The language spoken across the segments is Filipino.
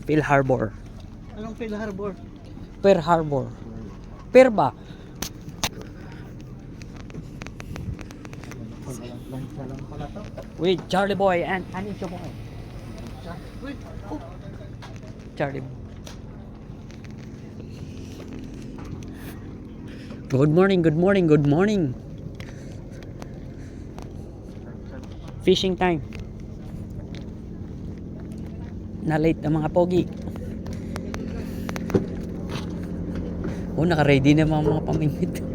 Pearl Harbor. Anong Pearl Harbor? Pearl Harbor. Pearl ba? Wait, Charlie boy and Anicho boy. Wait, oh. Charlie. Good morning, good morning, good morning. Fishing time. Na late ang mga pogi. Oh, naka-ready na mga pamingwit.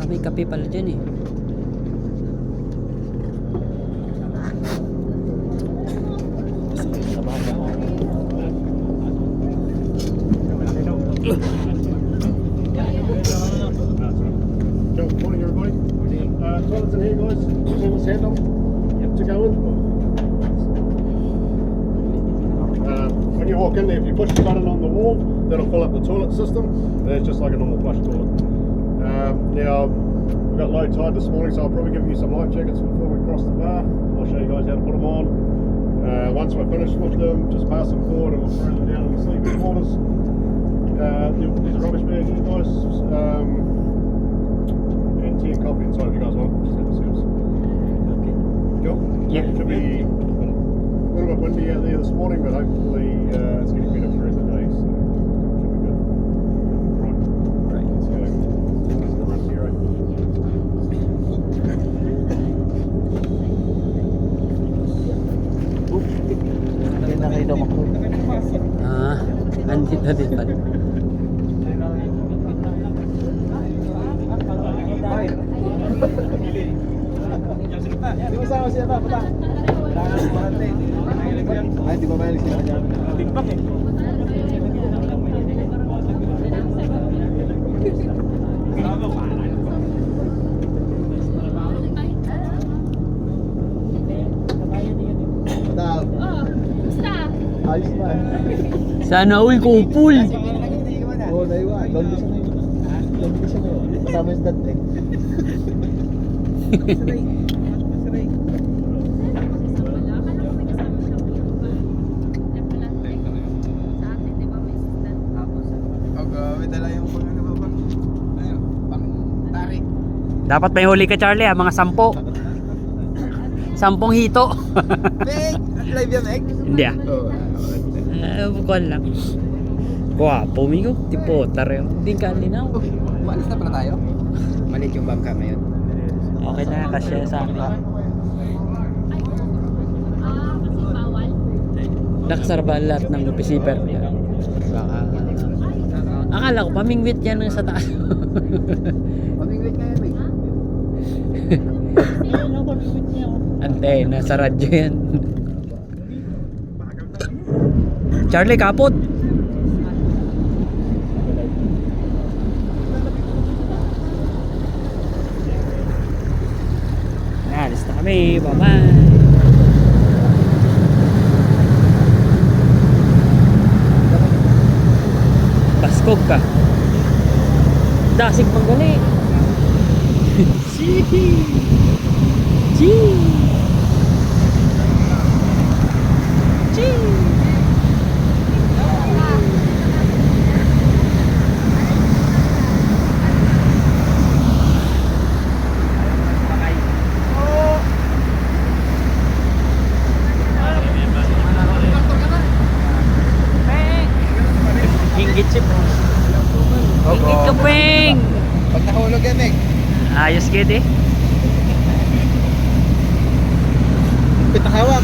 May kape pala dyan eh. Good morning, everybody. Toilets in here, guys. Toilets handle to go in. When you walk in there, if you push the button on the wall, that'll fill up the toilet system. And it's just like a normal flush toilet. Now, we've got low tide this morning, so I'll probably give you some life jackets before we cross the bar. I'll show you guys how to put them on. Once we're finished with them, just pass them forward and we'll throw them down in the sleeping quarters. There's a rubbish bag here, guys. And tea and coffee inside if you guys want. Just have yourselves. Okay. Cool? Yeah. It should be a little bit windy out there this morning, but hopefully it's getting better for the rest of the day, so should be good. Right. Let's go. Let's go run here, right? Yan na kayo daw makuha. Nandito din pala. Di ba sama siya ba? Puta. Ay, di ba mahilig sila? Tingpak eh. Ayos ba? Sana all kupul. Oo, naiwa. Doon siya na yun. Doon siya na yun. Kasama yung dad eh. Dapat may huli ka, Charlie, mga 10. 10 hito. Meg! Live yan, Meg? Hindi ah. Bukuan lang. Guwapo, migo. Tipo, tareo. Hindi ka linaw. Maalis na pala tayo? Malit yung bangka ngayon. Okay na, kasya sa amin. Nakasarba lahat ng pisiper. Baka... Akala ko, pamingwit yan sa taas. Pamingwit na yan, Meg. Antena sa radyo yan. Charlie, kapot. Alis na kami. Bye-bye. Baskog ka. Dasig pang gali. Chee! Chee! Chee! Hinggit si Peng. Hinggit ka, Peng! Pag nahulog yan, Meg. Ayos, kid eh. Pitang hawak.